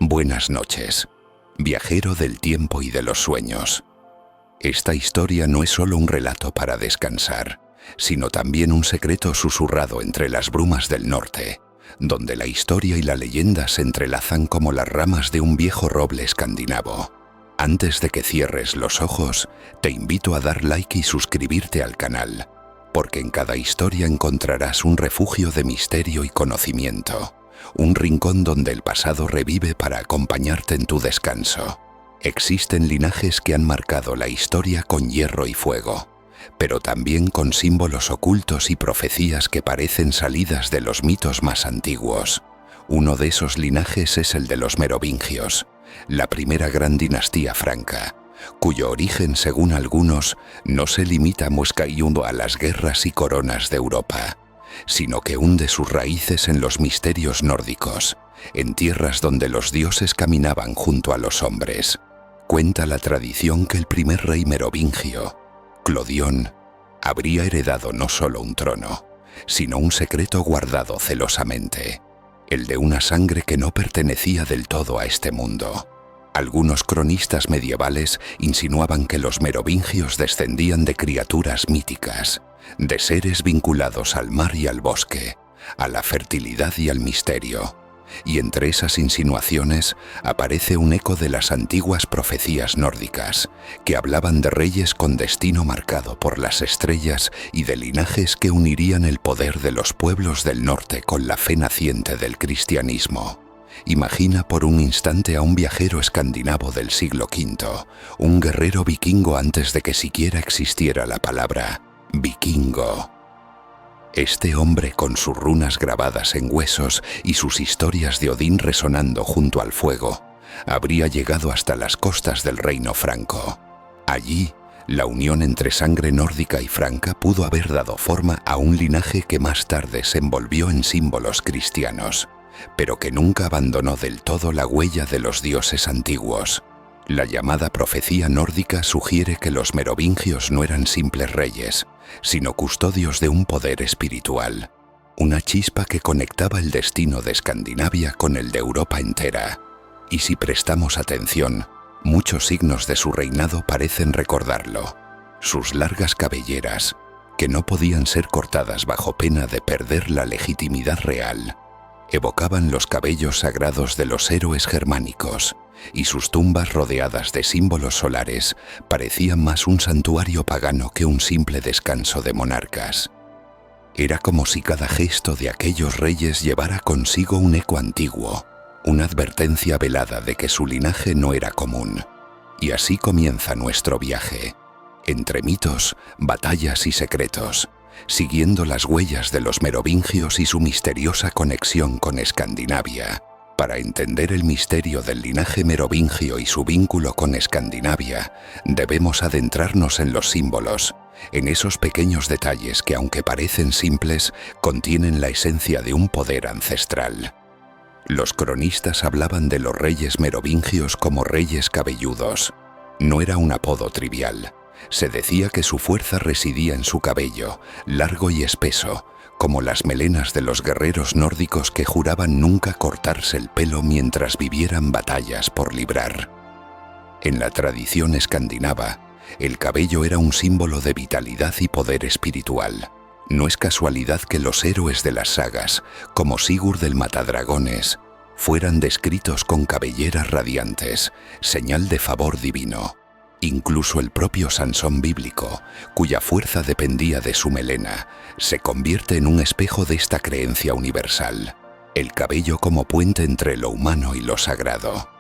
Buenas noches, viajero del tiempo y de los sueños. Esta historia no es solo un relato para descansar, sino también un secreto susurrado entre las brumas del norte, donde la historia y la leyenda se entrelazan como las ramas de un viejo roble escandinavo. Antes de que cierres los ojos, te invito a dar like y suscribirte al canal, porque en cada historia encontrarás un refugio de misterio y conocimiento, un rincón donde el pasado revive para acompañarte en tu descanso. Existen linajes que han marcado la historia con hierro y fuego, pero también con símbolos ocultos y profecías que parecen salidas de los mitos más antiguos. Uno de esos linajes es el de los merovingios, la primera gran dinastía franca, cuyo origen, según algunos, no se limita a las guerras y coronas de Europa, sino que hunde sus raíces en los misterios nórdicos, en tierras donde los dioses caminaban junto a los hombres. Cuenta la tradición que el primer rey merovingio, Clodión, habría heredado no solo un trono, sino un secreto guardado celosamente, el de una sangre que no pertenecía del todo a este mundo. Algunos cronistas medievales insinuaban que los merovingios descendían de criaturas míticas, de seres vinculados al mar y al bosque, a la fertilidad y al misterio. Y entre esas insinuaciones aparece un eco de las antiguas profecías nórdicas, que hablaban de reyes con destino marcado por las estrellas y de linajes que unirían el poder de los pueblos del norte con la fe naciente del cristianismo. Imagina por un instante a un viajero escandinavo del siglo V, un guerrero vikingo antes de que siquiera existiera la palabra vikingo. Este hombre, con sus runas grabadas en huesos y sus historias de Odín resonando junto al fuego, habría llegado hasta las costas del reino franco. Allí, la unión entre sangre nórdica y franca pudo haber dado forma a un linaje que más tarde se envolvió en símbolos cristianos, pero que nunca abandonó del todo la huella de los dioses antiguos. La llamada profecía nórdica sugiere que los merovingios no eran simples reyes, sino custodios de un poder espiritual, una chispa que conectaba el destino de Escandinavia con el de Europa entera. Y si prestamos atención, muchos signos de su reinado parecen recordarlo. Sus largas cabelleras, que no podían ser cortadas bajo pena de perder la legitimidad real, evocaban los cabellos sagrados de los héroes germánicos, y sus tumbas rodeadas de símbolos solares parecían más un santuario pagano que un simple descanso de monarcas. Era como si cada gesto de aquellos reyes llevara consigo un eco antiguo, una advertencia velada de que su linaje no era común. Y así comienza nuestro viaje, entre mitos, batallas y secretos, siguiendo las huellas de los merovingios y su misteriosa conexión con Escandinavia. Para entender el misterio del linaje merovingio y su vínculo con Escandinavia, debemos adentrarnos en los símbolos, en esos pequeños detalles que, aunque parecen simples, contienen la esencia de un poder ancestral. Los cronistas hablaban de los reyes merovingios como reyes cabelludos. No era un apodo trivial. Se decía que su fuerza residía en su cabello, largo y espeso, como las melenas de los guerreros nórdicos que juraban nunca cortarse el pelo mientras vivieran batallas por librar. En la tradición escandinava, el cabello era un símbolo de vitalidad y poder espiritual. No es casualidad que los héroes de las sagas, como Sigurd el Matadragones, fueran descritos con cabelleras radiantes, señal de favor divino. Incluso el propio Sansón bíblico, cuya fuerza dependía de su melena, se convierte en un espejo de esta creencia universal, el cabello como puente entre lo humano y lo sagrado.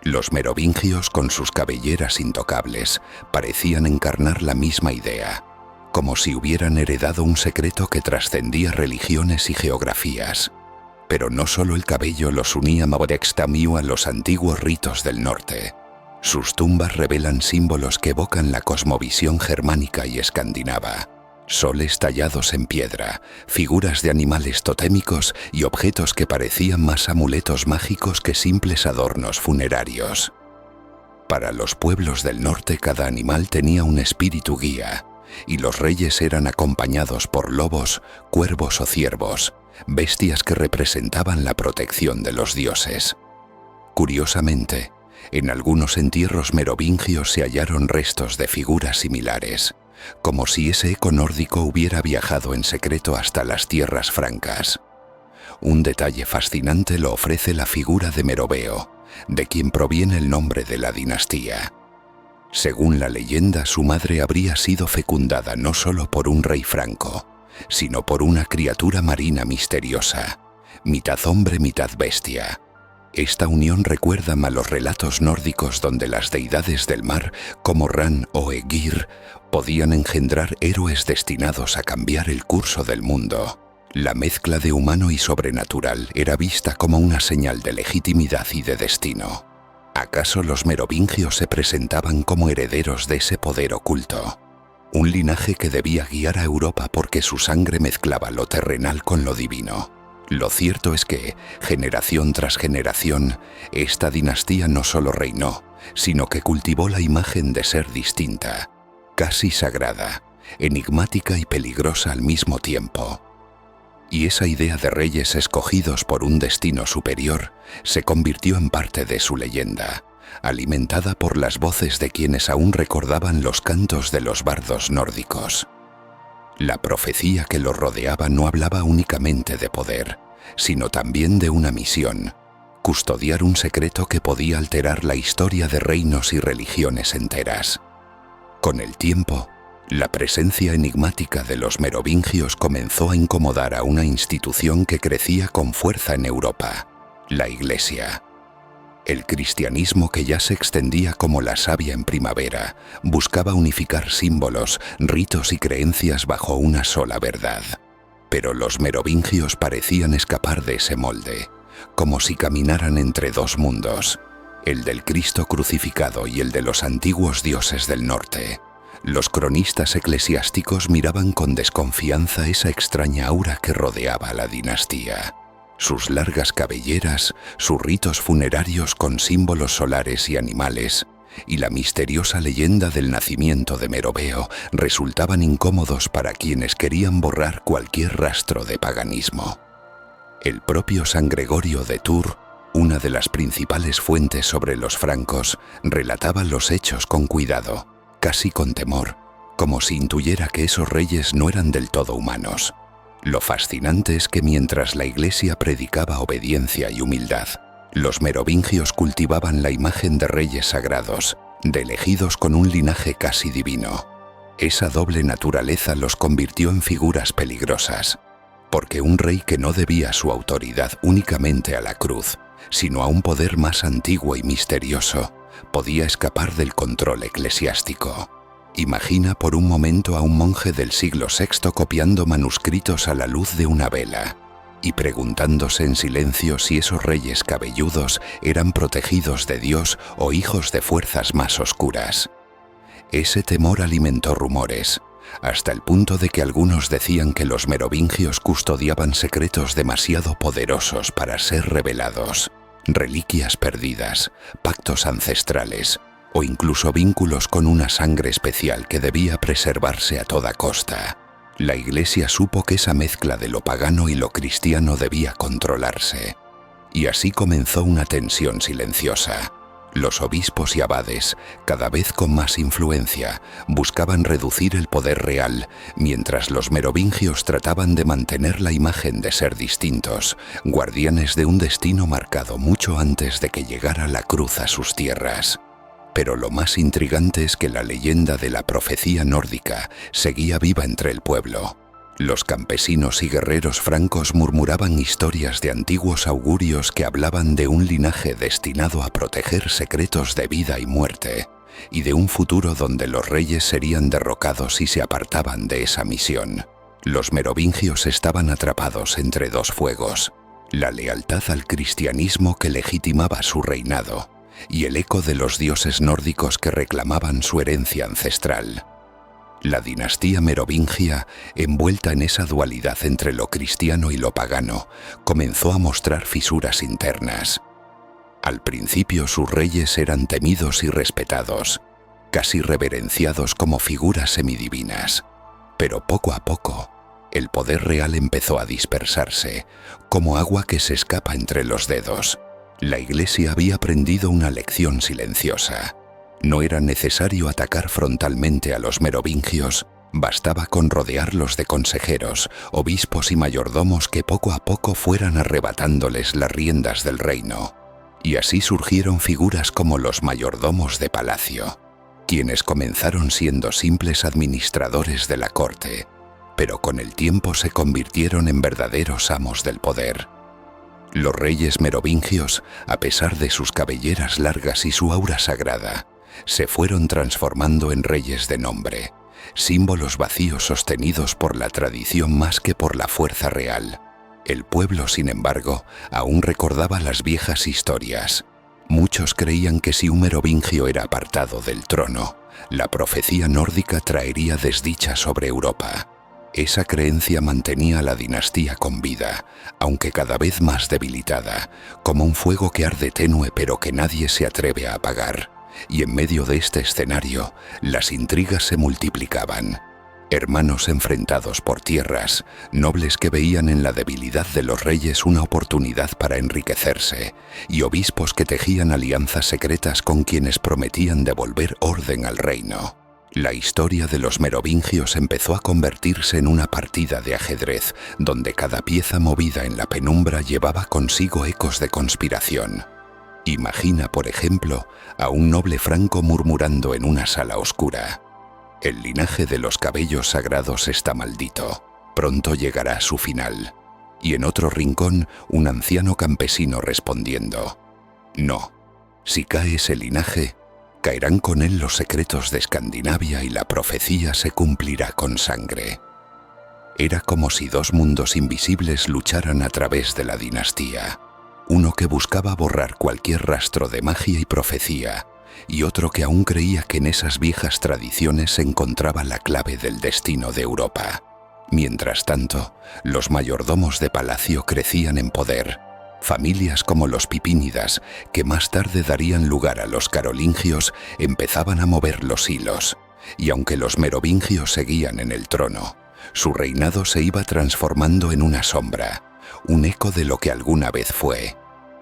Los merovingios, con sus cabelleras intocables, parecían encarnar la misma idea, como si hubieran heredado un secreto que trascendía religiones y geografías. Pero no solo el cabello los unía a los antiguos ritos del norte. Sus tumbas revelan símbolos que evocan la cosmovisión germánica y escandinava. Soles tallados en piedra, figuras de animales totémicos y objetos que parecían más amuletos mágicos que simples adornos funerarios. Para los pueblos del norte cada animal tenía un espíritu guía, y los reyes eran acompañados por lobos, cuervos o ciervos, bestias que representaban la protección de los dioses. Curiosamente, en algunos entierros merovingios se hallaron restos de figuras similares, como si ese eco nórdico hubiera viajado en secreto hasta las tierras francas. Un detalle fascinante lo ofrece la figura de Meroveo, de quien proviene el nombre de la dinastía. Según la leyenda, su madre habría sido fecundada no solo por un rey franco, sino por una criatura marina misteriosa, mitad hombre, mitad bestia. Esta unión recuerda a los relatos nórdicos donde las deidades del mar, como Ran o Egir, podían engendrar héroes destinados a cambiar el curso del mundo. La mezcla de humano y sobrenatural era vista como una señal de legitimidad y de destino. ¿Acaso los merovingios se presentaban como herederos de ese poder oculto? Un linaje que debía guiar a Europa porque su sangre mezclaba lo terrenal con lo divino. Lo cierto es que, generación tras generación, esta dinastía no solo reinó, sino que cultivó la imagen de ser distinta, casi sagrada, enigmática y peligrosa al mismo tiempo. Y esa idea de reyes escogidos por un destino superior se convirtió en parte de su leyenda, alimentada por las voces de quienes aún recordaban los cantos de los bardos nórdicos. La profecía que los rodeaba no hablaba únicamente de poder, sino también de una misión: custodiar un secreto que podía alterar la historia de reinos y religiones enteras. Con el tiempo, la presencia enigmática de los merovingios comenzó a incomodar a una institución que crecía con fuerza en Europa: la Iglesia. El cristianismo, que ya se extendía como la savia en primavera, buscaba unificar símbolos, ritos y creencias bajo una sola verdad. Pero los merovingios parecían escapar de ese molde, como si caminaran entre dos mundos, el del Cristo crucificado y el de los antiguos dioses del norte. Los cronistas eclesiásticos miraban con desconfianza esa extraña aura que rodeaba a la dinastía. Sus largas cabelleras, sus ritos funerarios con símbolos solares y animales, y la misteriosa leyenda del nacimiento de Meroveo resultaban incómodos para quienes querían borrar cualquier rastro de paganismo. El propio San Gregorio de Tours, una de las principales fuentes sobre los francos, relataba los hechos con cuidado, casi con temor, como si intuyera que esos reyes no eran del todo humanos. Lo fascinante es que mientras la Iglesia predicaba obediencia y humildad, los merovingios cultivaban la imagen de reyes sagrados, de elegidos con un linaje casi divino. Esa doble naturaleza los convirtió en figuras peligrosas, porque un rey que no debía su autoridad únicamente a la cruz, sino a un poder más antiguo y misterioso, podía escapar del control eclesiástico. Imagina por un momento a un monje del siglo VI copiando manuscritos a la luz de una vela y preguntándose en silencio si esos reyes cabelludos eran protegidos de Dios o hijos de fuerzas más oscuras. Ese temor alimentó rumores, hasta el punto de que algunos decían que los merovingios custodiaban secretos demasiado poderosos para ser revelados, reliquias perdidas, pactos ancestrales, o incluso vínculos con una sangre especial que debía preservarse a toda costa. La Iglesia supo que esa mezcla de lo pagano y lo cristiano debía controlarse, y así comenzó una tensión silenciosa. Los obispos y abades, cada vez con más influencia, buscaban reducir el poder real, mientras los merovingios trataban de mantener la imagen de ser distintos, guardianes de un destino marcado mucho antes de que llegara la cruz a sus tierras. Pero lo más intrigante es que la leyenda de la profecía nórdica seguía viva entre el pueblo. Los campesinos y guerreros francos murmuraban historias de antiguos augurios que hablaban de un linaje destinado a proteger secretos de vida y muerte, y de un futuro donde los reyes serían derrocados si se apartaban de esa misión. Los merovingios estaban atrapados entre dos fuegos: la lealtad al cristianismo que legitimaba su reinado, y el eco de los dioses nórdicos que reclamaban su herencia ancestral. La dinastía merovingia, envuelta en esa dualidad entre lo cristiano y lo pagano, comenzó a mostrar fisuras internas. Al principio sus reyes eran temidos y respetados, casi reverenciados como figuras semidivinas. Pero poco a poco, el poder real empezó a dispersarse, como agua que se escapa entre los dedos. La Iglesia había aprendido una lección silenciosa. No era necesario atacar frontalmente a los merovingios, bastaba con rodearlos de consejeros, obispos y mayordomos que poco a poco fueran arrebatándoles las riendas del reino. Y así surgieron figuras como los mayordomos de palacio, quienes comenzaron siendo simples administradores de la corte, pero con el tiempo se convirtieron en verdaderos amos del poder. Los reyes merovingios, a pesar de sus cabelleras largas y su aura sagrada, se fueron transformando en reyes de nombre, símbolos vacíos sostenidos por la tradición más que por la fuerza real. El pueblo, sin embargo, aún recordaba las viejas historias. Muchos creían que si un merovingio era apartado del trono, la profecía nórdica traería desdicha sobre Europa. Esa creencia mantenía a la dinastía con vida, aunque cada vez más debilitada, como un fuego que arde tenue pero que nadie se atreve a apagar. Y en medio de este escenario, las intrigas se multiplicaban. Hermanos enfrentados por tierras, nobles que veían en la debilidad de los reyes una oportunidad para enriquecerse, y obispos que tejían alianzas secretas con quienes prometían devolver orden al reino. La historia de los merovingios empezó a convertirse en una partida de ajedrez, donde cada pieza movida en la penumbra llevaba consigo ecos de conspiración. Imagina, por ejemplo, a un noble franco murmurando en una sala oscura: «El linaje de los cabellos sagrados está maldito, pronto llegará a su final». Y en otro rincón, un anciano campesino respondiendo: «No, si cae ese linaje, caerán con él los secretos de Escandinavia y la profecía se cumplirá con sangre». Era como si dos mundos invisibles lucharan a través de la dinastía. Uno que buscaba borrar cualquier rastro de magia y profecía, y otro que aún creía que en esas viejas tradiciones se encontraba la clave del destino de Europa. Mientras tanto, los mayordomos de palacio crecían en poder. Familias como los Pipínidas, que más tarde darían lugar a los carolingios, empezaban a mover los hilos, y aunque los merovingios seguían en el trono, su reinado se iba transformando en una sombra, un eco de lo que alguna vez fue.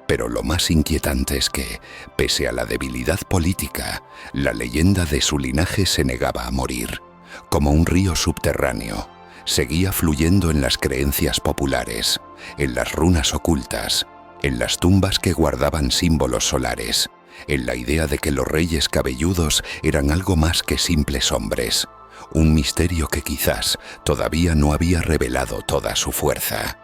Pero lo más inquietante es que, pese a la debilidad política, la leyenda de su linaje se negaba a morir. Como un río subterráneo, seguía fluyendo en las creencias populares, en las runas ocultas, en las tumbas que guardaban símbolos solares, en la idea de que los reyes cabelludos eran algo más que simples hombres, un misterio que quizás todavía no había revelado toda su fuerza.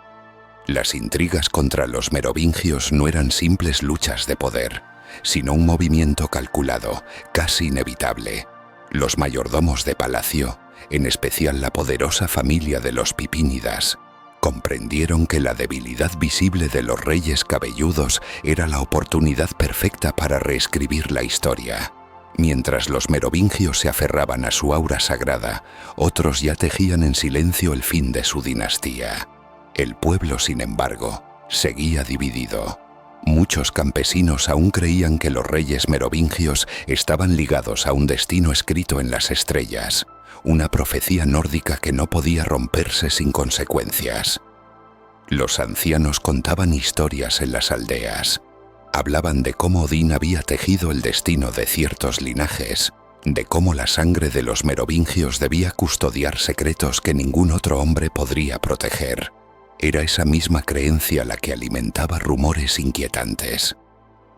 Las intrigas contra los merovingios no eran simples luchas de poder, sino un movimiento calculado, casi inevitable. Los mayordomos de palacio, en especial la poderosa familia de los Pipínidas, comprendieron que la debilidad visible de los reyes cabelludos era la oportunidad perfecta para reescribir la historia. Mientras los merovingios se aferraban a su aura sagrada, otros ya tejían en silencio el fin de su dinastía. El pueblo, sin embargo, seguía dividido. Muchos campesinos aún creían que los reyes merovingios estaban ligados a un destino escrito en las estrellas, una profecía nórdica que no podía romperse sin consecuencias. Los ancianos contaban historias en las aldeas. Hablaban de cómo Odín había tejido el destino de ciertos linajes, de cómo la sangre de los merovingios debía custodiar secretos que ningún otro hombre podría proteger. Era esa misma creencia la que alimentaba rumores inquietantes.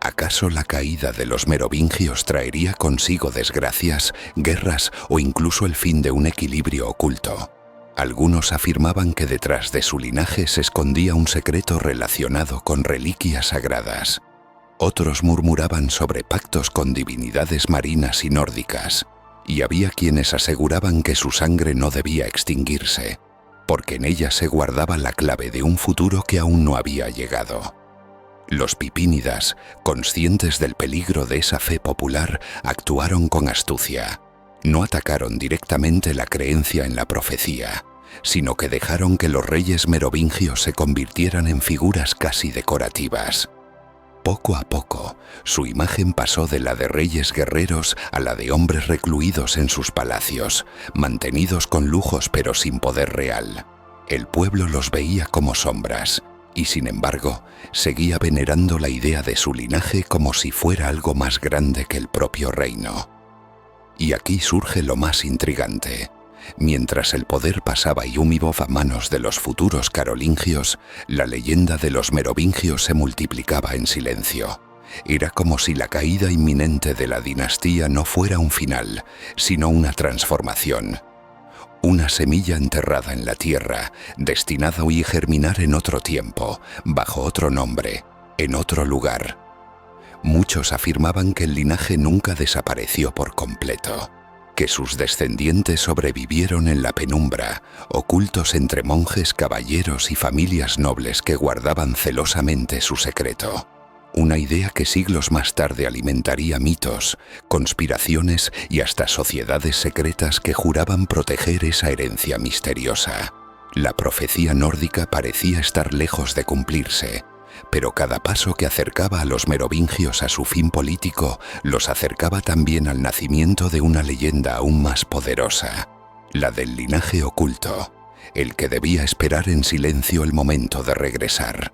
¿Acaso la caída de los merovingios traería consigo desgracias, guerras o incluso el fin de un equilibrio oculto? Algunos afirmaban que detrás de su linaje se escondía un secreto relacionado con reliquias sagradas. Otros murmuraban sobre pactos con divinidades marinas y nórdicas, y había quienes aseguraban que su sangre no debía extinguirse, porque en ella se guardaba la clave de un futuro que aún no había llegado. Los Pipínidas, conscientes del peligro de esa fe popular, actuaron con astucia. No atacaron directamente la creencia en la profecía, sino que dejaron que los reyes merovingios se convirtieran en figuras casi decorativas. Poco a poco, su imagen pasó de la de reyes guerreros a la de hombres recluidos en sus palacios, mantenidos con lujos pero sin poder real. El pueblo los veía como sombras, y sin embargo, seguía venerando la idea de su linaje como si fuera algo más grande que el propio reino. Y aquí surge lo más intrigante. Mientras el poder pasaba Yúmivov a manos de los futuros carolingios, la leyenda de los merovingios se multiplicaba en silencio. Era como si la caída inminente de la dinastía no fuera un final, sino una transformación. Una semilla enterrada en la tierra, destinada hoy a germinar en otro tiempo, bajo otro nombre, en otro lugar. Muchos afirmaban que el linaje nunca desapareció por completo, que sus descendientes sobrevivieron en la penumbra, ocultos entre monjes, caballeros y familias nobles que guardaban celosamente su secreto. Una idea que siglos más tarde alimentaría mitos, conspiraciones y hasta sociedades secretas que juraban proteger esa herencia misteriosa. La profecía nórdica parecía estar lejos de cumplirse, pero cada paso que acercaba a los merovingios a su fin político los acercaba también al nacimiento de una leyenda aún más poderosa, la del linaje oculto, el que debía esperar en silencio el momento de regresar.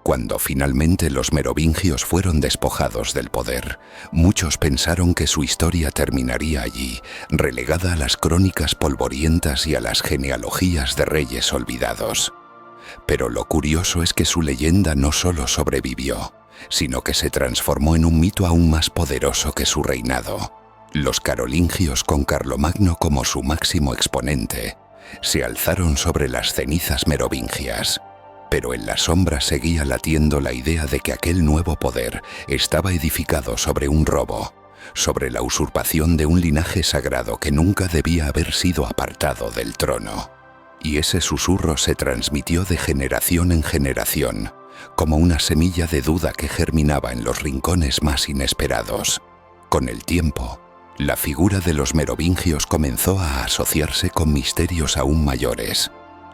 Cuando finalmente los merovingios fueron despojados del poder, muchos pensaron que su historia terminaría allí, relegada a las crónicas polvorientas y a las genealogías de reyes olvidados. Pero lo curioso es que su leyenda no solo sobrevivió, sino que se transformó en un mito aún más poderoso que su reinado. Los carolingios, con Carlomagno como su máximo exponente, se alzaron sobre las cenizas merovingias. Pero en la sombra seguía latiendo la idea de que aquel nuevo poder estaba edificado sobre un robo, sobre la usurpación de un linaje sagrado que nunca debía haber sido apartado del trono. Y ese susurro se transmitió de generación en generación, como una semilla de duda que germinaba en los rincones más inesperados. Con el tiempo, la figura de los merovingios comenzó a asociarse con misterios aún mayores.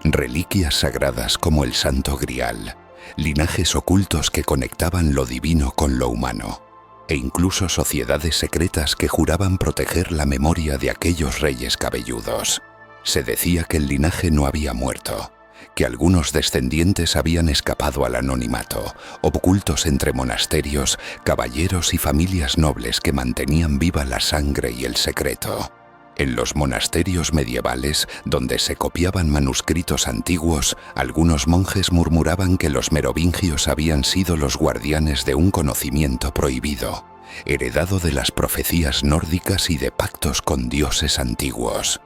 Reliquias sagradas como el Santo Grial, linajes ocultos que conectaban lo divino con lo humano, e incluso sociedades secretas que juraban proteger la memoria de aquellos reyes cabelludos. Se decía que el linaje no había muerto, que algunos descendientes habían escapado al anonimato, ocultos entre monasterios, caballeros y familias nobles que mantenían viva la sangre y el secreto. En los monasterios medievales, donde se copiaban manuscritos antiguos, algunos monjes murmuraban que los merovingios habían sido los guardianes de un conocimiento prohibido, heredado de las profecías nórdicas y de pactos con dioses antiguos.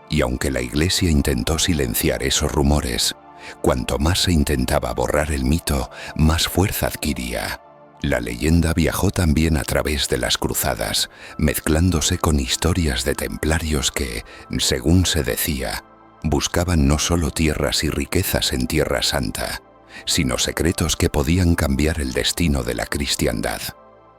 Y aunque la Iglesia intentó silenciar esos rumores, cuanto más se intentaba borrar el mito, más fuerza adquiría. La leyenda viajó también a través de las cruzadas, mezclándose con historias de templarios que, según se decía, buscaban no solo tierras y riquezas en Tierra Santa, sino secretos que podían cambiar el destino de la cristiandad.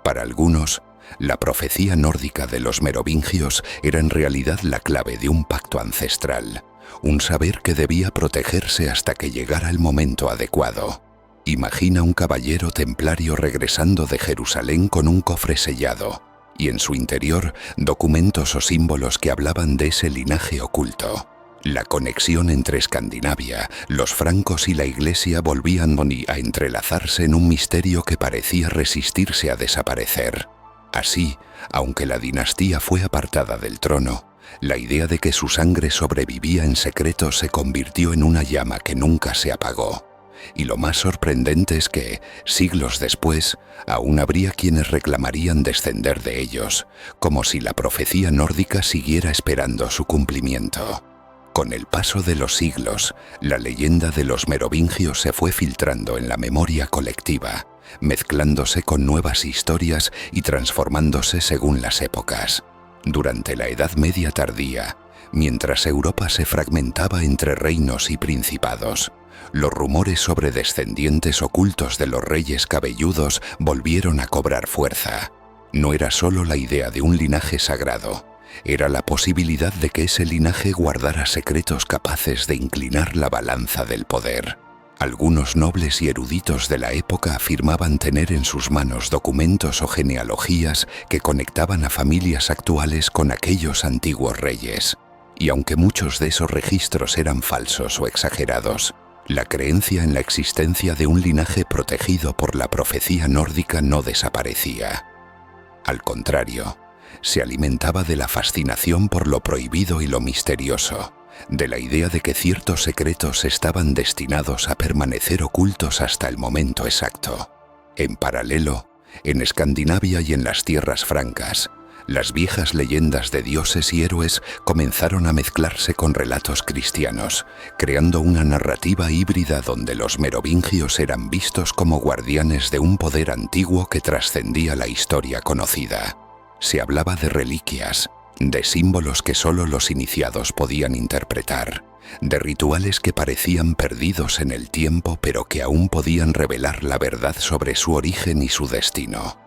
Para algunos, la profecía nórdica de los merovingios era en realidad la clave de un pacto ancestral, un saber que debía protegerse hasta que llegara el momento adecuado. Imagina un caballero templario regresando de Jerusalén con un cofre sellado, y en su interior documentos o símbolos que hablaban de ese linaje oculto. La conexión entre Escandinavia, los francos y la Iglesia volvían a entrelazarse en un misterio que parecía resistirse a desaparecer. Así, aunque la dinastía fue apartada del trono, la idea de que su sangre sobrevivía en secreto se convirtió en una llama que nunca se apagó. Y lo más sorprendente es que, siglos después, aún habría quienes reclamarían descender de ellos, como si la profecía nórdica siguiera esperando su cumplimiento. Con el paso de los siglos, la leyenda de los merovingios se fue filtrando en la memoria colectiva, mezclándose con nuevas historias y transformándose según las épocas. Durante la Edad Media tardía, mientras Europa se fragmentaba entre reinos y principados, los rumores sobre descendientes ocultos de los reyes cabelludos volvieron a cobrar fuerza. No era solo la idea de un linaje sagrado, era la posibilidad de que ese linaje guardara secretos capaces de inclinar la balanza del poder. Algunos nobles y eruditos de la época afirmaban tener en sus manos documentos o genealogías que conectaban a familias actuales con aquellos antiguos reyes. Y aunque muchos de esos registros eran falsos o exagerados, La creencia en la existencia de un linaje protegido por la profecía nórdica no desaparecía. Al contrario, se alimentaba de la fascinación por lo prohibido y lo misterioso, de la idea de que ciertos secretos estaban destinados a permanecer ocultos hasta el momento exacto. En paralelo, en Escandinavia y en las tierras francas, las viejas leyendas de dioses y héroes comenzaron a mezclarse con relatos cristianos, creando una narrativa híbrida donde los merovingios eran vistos como guardianes de un poder antiguo que trascendía la historia conocida. Se hablaba de reliquias, de símbolos que solo los iniciados podían interpretar, de rituales que parecían perdidos en el tiempo pero que aún podían revelar la verdad sobre su origen y su destino.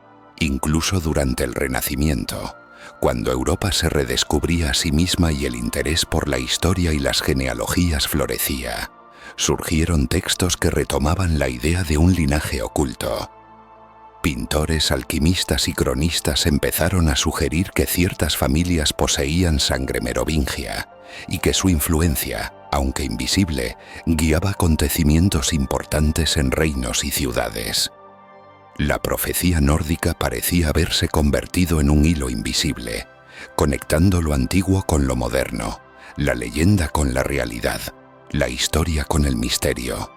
Incluso durante el Renacimiento, cuando Europa se redescubría a sí misma y el interés por la historia y las genealogías florecía, surgieron textos que retomaban la idea de un linaje oculto. Pintores, alquimistas y cronistas empezaron a sugerir que ciertas familias poseían sangre merovingia y que su influencia, aunque invisible, guiaba acontecimientos importantes en reinos y ciudades. La profecía nórdica parecía haberse convertido en un hilo invisible, conectando lo antiguo con lo moderno, la leyenda con la realidad, la historia con el misterio.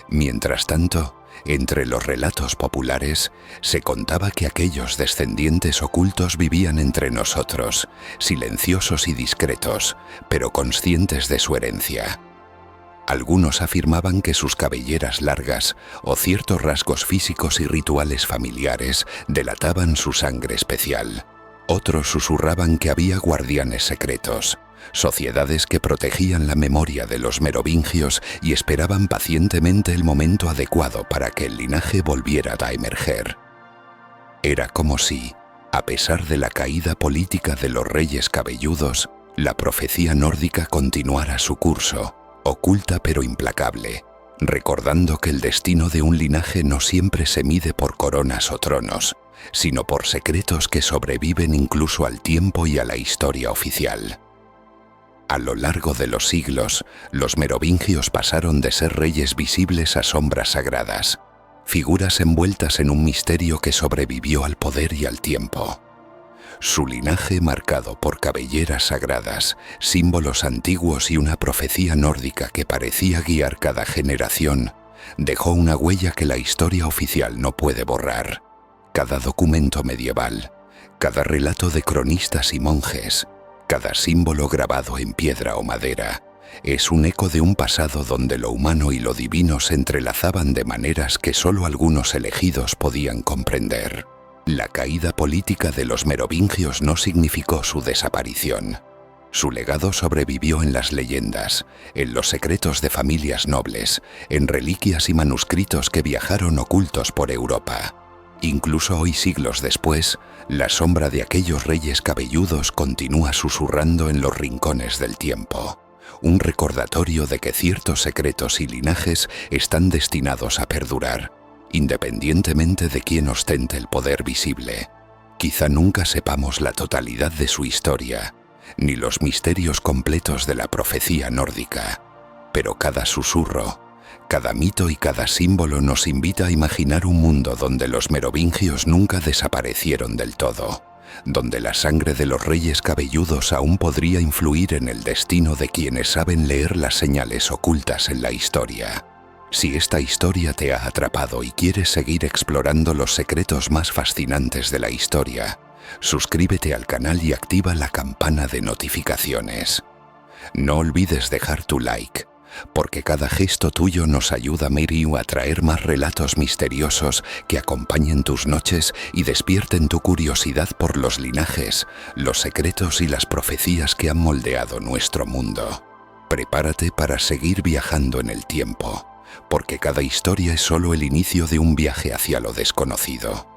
Mientras tanto, entre los relatos populares, se contaba que aquellos descendientes ocultos vivían entre nosotros, silenciosos y discretos, pero conscientes de su herencia. Algunos afirmaban que sus cabelleras largas o ciertos rasgos físicos y rituales familiares delataban su sangre especial. Otros susurraban que había guardianes secretos, sociedades que protegían la memoria de los merovingios y esperaban pacientemente el momento adecuado para que el linaje volviera a emerger. Era como si, a pesar de la caída política de los reyes cabelludos, la profecía nórdica continuara su curso, oculta pero implacable, recordando que el destino de un linaje no siempre se mide por coronas o tronos, sino por secretos que sobreviven incluso al tiempo y a la historia oficial. A lo largo de los siglos, los merovingios pasaron de ser reyes visibles a sombras sagradas, figuras envueltas en un misterio que sobrevivió al poder y al tiempo. Su linaje, marcado por cabelleras sagradas, símbolos antiguos y una profecía nórdica que parecía guiar cada generación, dejó una huella que la historia oficial no puede borrar. Cada documento medieval, cada relato de cronistas y monjes, cada símbolo grabado en piedra o madera, es un eco de un pasado donde lo humano y lo divino se entrelazaban de maneras que solo algunos elegidos podían comprender. La caída política de los merovingios no significó su desaparición. Su legado sobrevivió en las leyendas, en los secretos de familias nobles, en reliquias y manuscritos que viajaron ocultos por Europa. Incluso hoy, siglos después, la sombra de aquellos reyes cabelludos continúa susurrando en los rincones del tiempo. Un recordatorio de que ciertos secretos y linajes están destinados a perdurar, independientemente de quién ostente el poder visible. Quizá nunca sepamos la totalidad de su historia, ni los misterios completos de la profecía nórdica, pero cada susurro, cada mito y cada símbolo nos invita a imaginar un mundo donde los merovingios nunca desaparecieron del todo, donde la sangre de los reyes cabelludos aún podría influir en el destino de quienes saben leer las señales ocultas en la historia. Si esta historia te ha atrapado y quieres seguir explorando los secretos más fascinantes de la historia, suscríbete al canal y activa la campana de notificaciones. No olvides dejar tu like, porque cada gesto tuyo nos ayuda a traer más relatos misteriosos que acompañen tus noches y despierten tu curiosidad por los linajes, los secretos y las profecías que han moldeado nuestro mundo. Prepárate para seguir viajando en el tiempo, porque cada historia es solo el inicio de un viaje hacia lo desconocido.